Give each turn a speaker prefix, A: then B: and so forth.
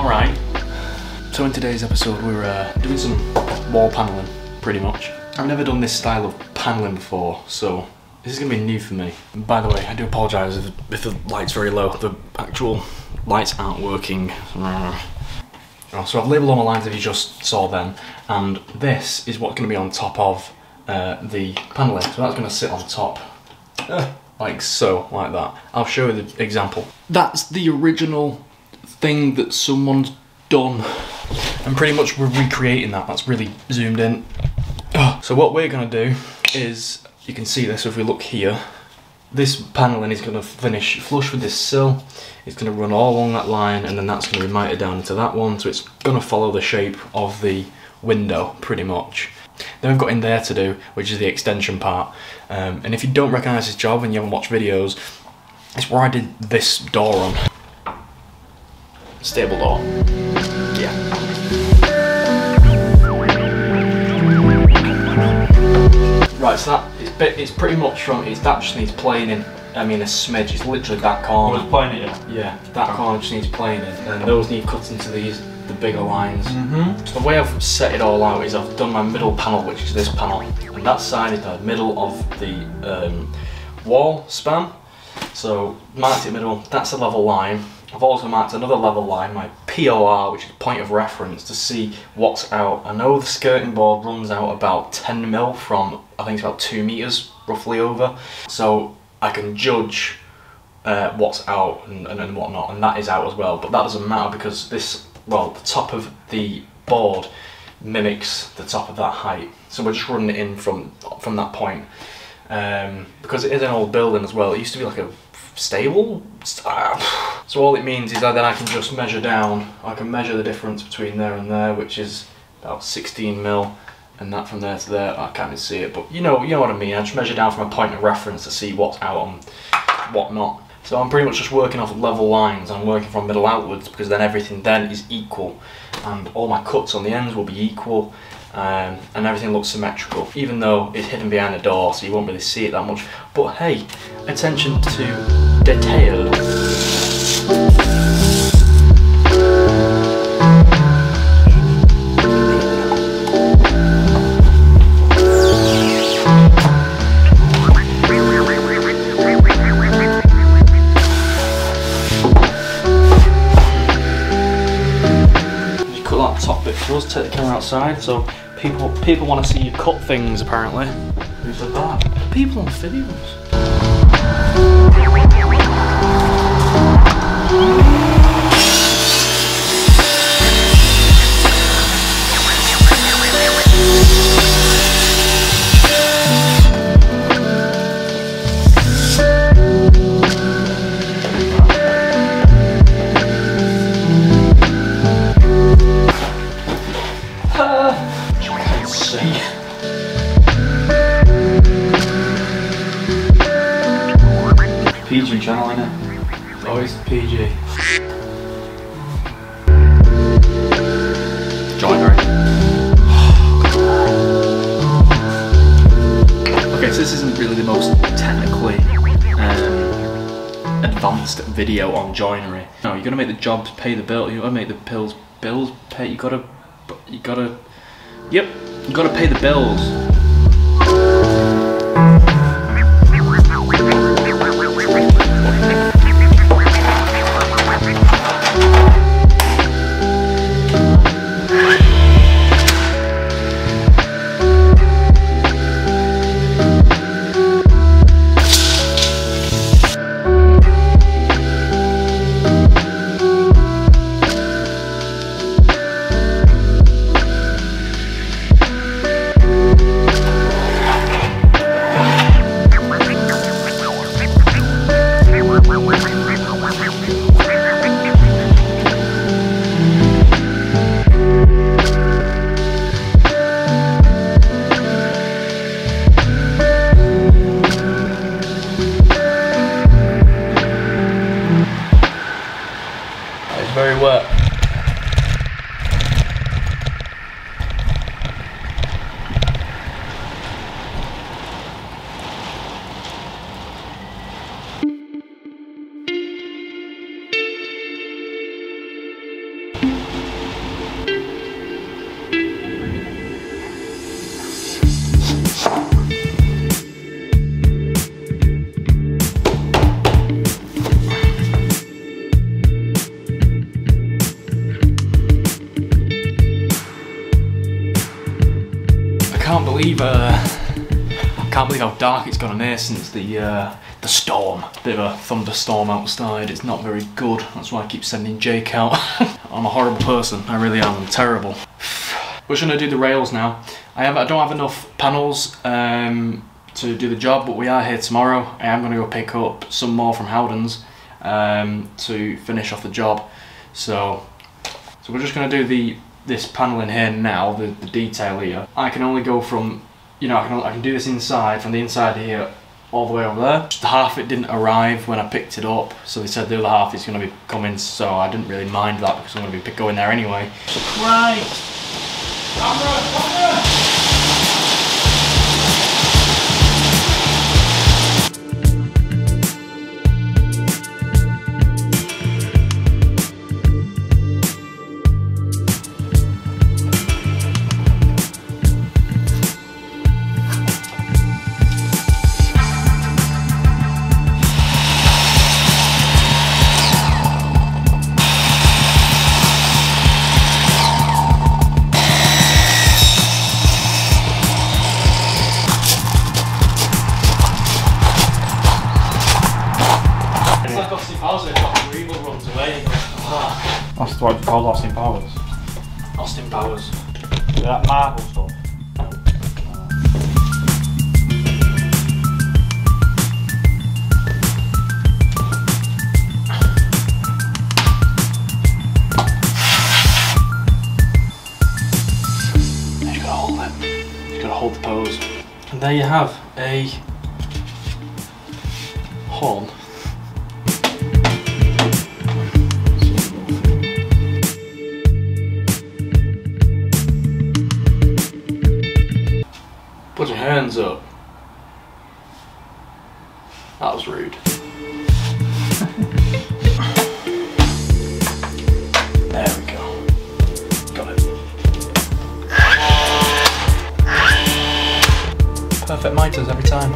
A: Right. So in today's episode we're doing some wall panelling, pretty much. I've never done this style of panelling before, so this is going to be new for me. And by the way, I do apologise if the light's very low. The actual lights aren't working. So I've labelled all my lines that you just saw then, and this is what's going to be on top of the panelling. So that's going to sit on top, like so, like that. I'll show you the example. That's the original thing that someone's done, and pretty much we're recreating that. That's really zoomed in. So what we're going to do is, you can see this if we look here, this panelling is going to finish flush with this sill. It's going to run all along that line, and then that's going to be mited down into that one, so it's going to follow the shape of the window pretty much. Then we've got in there to do, which is the extension part, and if you don't recognise this job and you haven't watched videos, it's where I did this door on. Stable door. Yeah. Right, so that it's pretty much from, that just needs planing. I mean, a smidge. It's literally that corner.
B: Was planing it?
A: Yeah, that corner just needs planing, and those need cut into the bigger lines. So the way I've set it all out is I've done my middle panel, which is this panel, and that side is the middle of the wall span. So marked it middle. That's a level line. I've also marked another level line, my POR, which is point of reference, to see what's out. I know the skirting board runs out about 10mm from, I think it's about 2 meters roughly over, so I can judge what's out and whatnot, and that is out as well. But that doesn't matter because this, well, the top of the board mimics the top of that height, so we're just running it in from that point, because it is an old building as well. It used to be like a stable. So all it means is that then I can just measure down. I can measure the difference between there and there, which is about 16mm, and that from there to there. I can't even see it, but you know what I mean. I just measure down from a point of reference to see what's out and what not. So I'm pretty much just working off level lines. I'm working from middle outwards because then everything then is equal, and all my cuts on the ends will be equal, and everything looks symmetrical, even though it's hidden behind a door, so you won't really see it that much. But hey, attention to detail. Top bit for us, take the camera outside, so people want to see you cut things apparently.
B: Who said that?
A: People on videos.
B: PG channel, innit?
A: Always PG. Joinery. Okay, so this isn't really the most technically advanced video on joinery. No, you're gonna make the jobs pay the bill. You gotta make the bills pay. You gotta pay the bills. Very wet. can't believe how dark it's gone in here since the storm. Bit of a thunderstorm outside. It's not very good. That's why I keep sending Jake out. I'm a horrible person. I really am. I'm terrible. We're just gonna do the rails now. I don't have enough panels to do the job, but we are here tomorrow. I am gonna go pick up some more from Howden's to finish off the job. So we're just gonna do this panel in here now, the detail here. I can only go from, you know, I can do this inside, from the inside here all the way over there. Just the half it didn't arrive when I picked it up, so they said the other half is going to be coming, so I didn't really mind that because I'm going to be going there anyway. Right! Camera!
B: That's what it's called, Austin Powers.
A: Austin Powers.
B: That Marvel stuff.
A: You gotta hold it. You gotta hold the pose. And there you have a horn. Put your hands up. That was rude. There we go. Got it. Perfect miters every time.